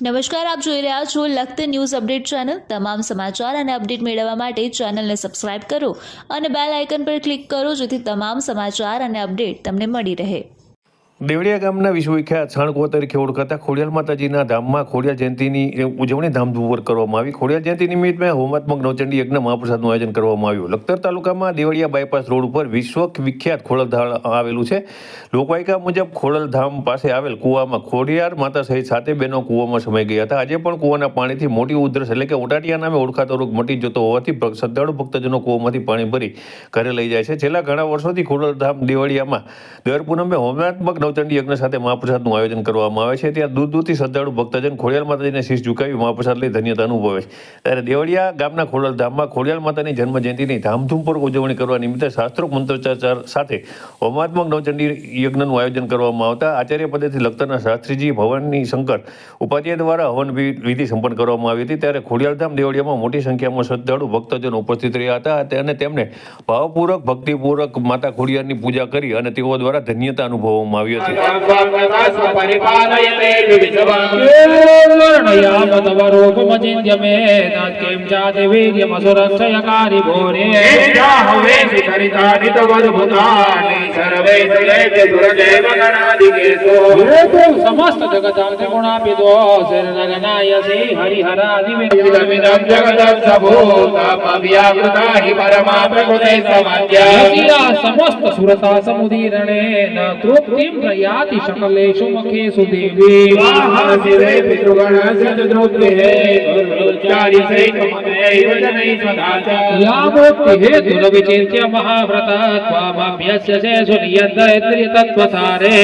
નમસ્કાર, આપ જોઈ રહ્યા છો લખત ન્યૂઝ અપડેટ ચેનલ। તમામ સમાચાર અને અપડેટ મેળવવા માટે ચેનલને સબસ્ક્રાઇબ કરો અને બેલ આઇકન પર ક્લિક કરો જેથી તમામ સમાચાર અને અપડેટ તમને મળી રહે। દેવળિયા ગામના વિશ્વવિખ્યાત છાણકુવા તરીકે ઓળખાતા ખોડિયાર માતાજીના ધામમાં ખોડિયાર જયંતિની ઉજવણી ધામધૂમપૂર્વક કરવામાં આવી। ખોડિયાર જયંતિ નિમિત્તે હોમાત્મક નવચંડી યજ્ઞ મહાપ્રસાદનું આયોજન કરવામાં આવ્યું। લખતર તાલુકામાં દેવળિયા બાયપાસ રોડ ઉપર વિશ્વવિખ્યાત ખોડલધામ આવેલું છે। લોકવાયકા મુજબ ખોડલધામ પાસે આવેલ કૂવામાં ખોડિયાર માતા સહિત 7 બહેનો કૂવામાં સમાઈ ગયા હતા। આજે પણ કૂવાના પાણીથી મોટી ઉધરસ એટલે કે ઓટાટિયા નામે ઓળખાતો રોગ મટી જતો હોવાથી શ્રદ્ધાળુ ભક્તજનો કૂવામાંથી પાણી ભરી ઘરે લઈ જાય છે। છેલ્લા ઘણા વર્ષોથી ખોડલધામ દેવળિયામાં દર પૂનમે હોમાત્મક નવચંડી યજ્ઞ સાથે મહાપ્રસાદનું આયોજન કરવામાં આવે છે। ત્યાં દૂર દૂરથી શ્રદ્ધાળુ ભક્તજન ખોડિયાર માતાજીને શીશ ઝુકાવી મહાપ્રસાદ લઈ ધન્યતા અનુભવે છે। ત્યારે દેવળિયા ગામના ખોડલધામમાં ખોડિયાર માતાની જન્મ જયંતિની ધામધૂમપૂર્વક ઉજવણી કરવા નિમિત્તે શાસ્ત્રોક્ત મંત્રોચ્ચાર સાથે હોમાત્મક નવચંડી યજ્ઞનું આયોજન કરવામાં આવતા આચાર્ય પદેથી લખતરના શાસ્ત્રીજી ભવાની શંકર ઉપાધ્યાય દ્વારા હવન વિધિ સંપન્ન કરવામાં આવી હતી। ત્યારે ખોડિયારધામ દેવળિયામાં મોટી સંખ્યામાં શ્રદ્ધાળુ ભક્તજનો ઉપસ્થિત રહ્યા હતા અને તેમને ભાવપૂર્વક ભક્તિપૂર્વક માતા ખોડિયારની પૂજા કરી અને તેઓ દ્વારા ધન્યતા અનુભવવામાં આવી હતી। समस्त जगदांते गुणापितो शरणगनायसी हरिहरादिविदमिदं जगदं सबूतमव्याकृता हि परमा प्रकृते समाद्या समस्त सुरता समुदीरणेन तृप्तिं प्रयाति सकलेषु मुखेषु देवी वाहासिरे पितृगणस्य द्रुद्विहे गुरुचारि सैकमदेव जनै स्वदाचा यामुक्ति हेतुर्विचिन्त्य महाव्रतत्वमभ्यस्य से सुनियन्तैत्रि तत्त्वसारे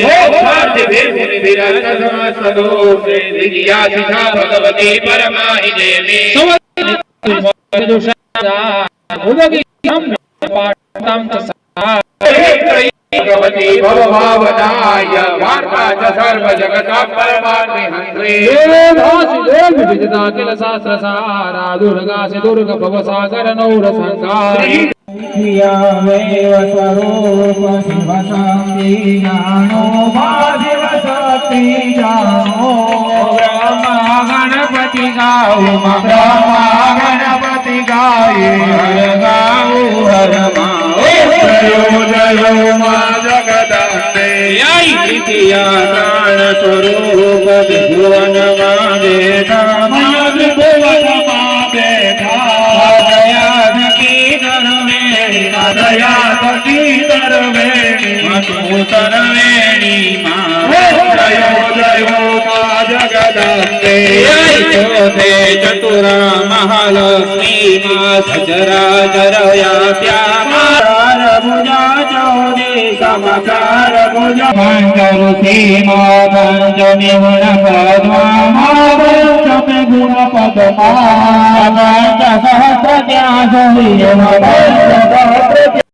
मुनिभिरन्तसमस्तदोषे दिव्यासिता भगवती परमाहि देवी भगवती भवभावनाय वार्ता च सर्वजगतां परमात्मे हन्त्रे विविधता किल सहस्रसारा दुर्गासि दुर्ग भवसागर नौरसंसारी क्रियामेव स्वरूप शिवशक्ति जानो महाशिवशक्ति जानो ब्रह्मा गणपति गाओ ब्रह्मा गणपति गाये हर गाओ हर माओ जयो मां जगदम्बे द्वितीया प्राण स्वरूप त्रिभुवन मां बेटा मां त्रिभुवन मां बेटा दया सखी तरवेणी मतु तरवेणी जयो जयो मां जगदम्बे चौथे चतुरा महालक्ष्मी मां सचराचरया भुजा चौदे समाचार भुजा पंचरुषि मां पंचमी गुण पद्मा मां पंचमी गुण पद्मा पंच सहस्र त्या